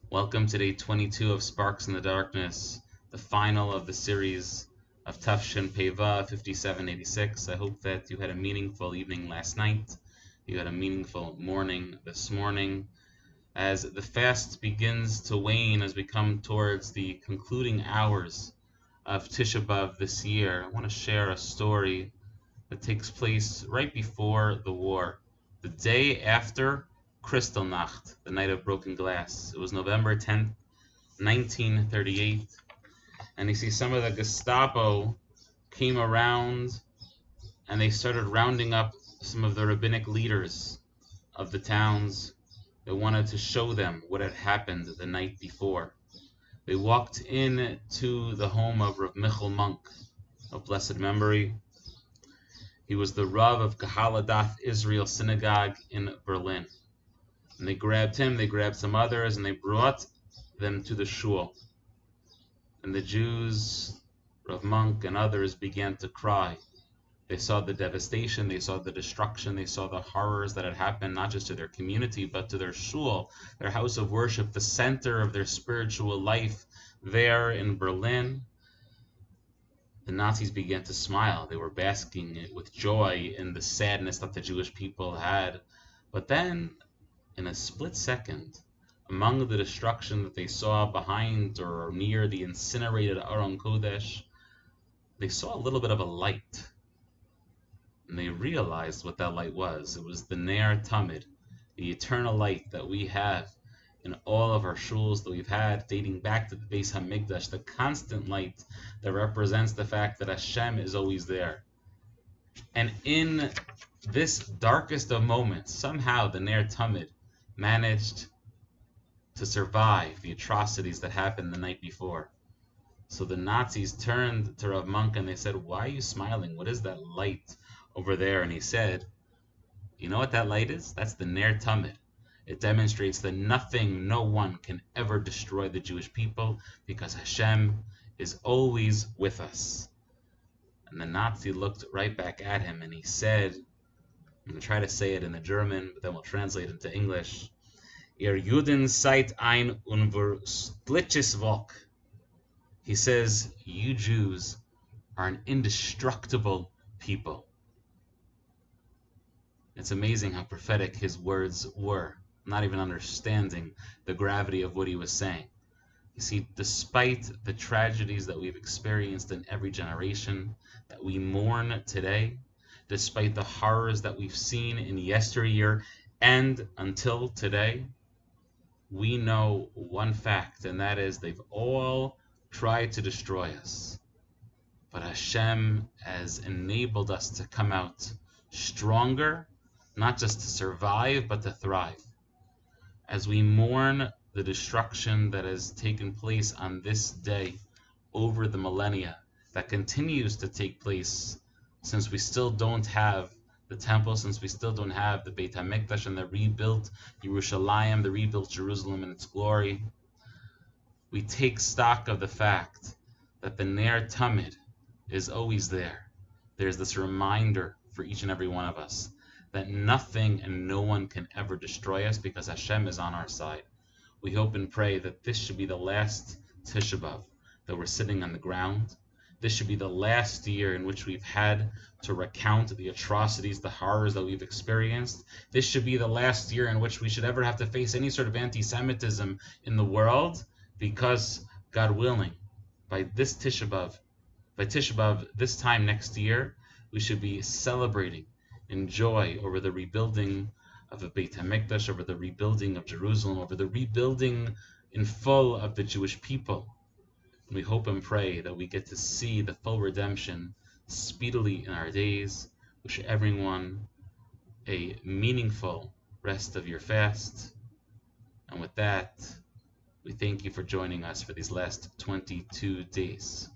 Welcome to day 22 of Sparks in the Darkness, the final of the series of Tafshin Peva 5786. I hope that you had a meaningful evening last night. You had a meaningful morning this morning. As the fast begins to wane, as we come towards the concluding hours of Tisha B'Av this year, I want to share a story that takes place right before the war, the day after Kristallnacht, the night of broken glass. It was November 10th, 1938, and you see some of the Gestapo came around and they started rounding up some of the rabbinic leaders of the towns. They wanted to show them what had happened the night before. They walked in to the home of Rav Michal Monk of blessed memory. He was the Rav of Kahalath Israel Synagogue in Berlin. And they grabbed him, they grabbed some others, and they brought them to the shul. And the Jews, Rav Monk and others, began to cry. They saw the devastation, they saw the destruction, they saw the horrors that had happened not just to their community, but to their shul, their house of worship, the center of their spiritual life there in Berlin. The Nazis began to smile. They were basking with joy in the sadness that the Jewish people had. But then, in a split second, among the destruction that they saw behind or near the incinerated Aron Kodesh, they saw a little bit of a light. And they realized what that light was. It was the Ner Tamid, the eternal light that we have in all of our shuls that we've had dating back to the Beis HaMikdash, the constant light that represents the fact that Hashem is always there. And in this darkest of moments, somehow the Ner Tamid managed to survive the atrocities that happened the night before. So the Nazis turned to Rav Monk and they said, "Why are you smiling? What is that light over there?" And he said, "You know what that light is? That's the Ner Tamid. It demonstrates that nothing, no one can ever destroy the Jewish people because Hashem is always with us." And the Nazi looked right back at him and he said, I'm going to try to say it in the German, but then we'll translate it into English. Ihr Juden seid ein unverwüstliches Volk. He says, you Jews are an indestructible people. It's amazing how prophetic his words were, not even understanding the gravity of what he was saying. You see, despite the tragedies that we've experienced in every generation, that we mourn today, despite the horrors that we've seen in yesteryear and until today, we know one fact, and that is they've all tried to destroy us. But Hashem has enabled us to come out stronger, not just to survive, but to thrive. As we mourn the destruction that has taken place on this day over the millennia, that continues to take place since we still don't have the temple, since we still don't have the Beit HaMikdash and the rebuilt Yerushalayim, the rebuilt Jerusalem in its glory, we take stock of the fact that the Ner Tamid is always there. There's this reminder for each and every one of us that nothing and no one can ever destroy us because Hashem is on our side. We hope and pray that this should be the last Tisha B'Av that we're sitting on the ground. This should be the last year in which we've had to recount the atrocities, the horrors that we've experienced. This should be the last year in which we should ever have to face any sort of anti-Semitism in the world, because, God willing, by Tisha B'Av, this time next year, we should be celebrating in joy over the rebuilding of the Beit HaMikdash, over the rebuilding of Jerusalem, over the rebuilding in full of the Jewish people. And we hope and pray that we get to see the full redemption speedily in our days. Wish everyone a meaningful rest of your fast. And with that, we thank you for joining us for these last 22 days.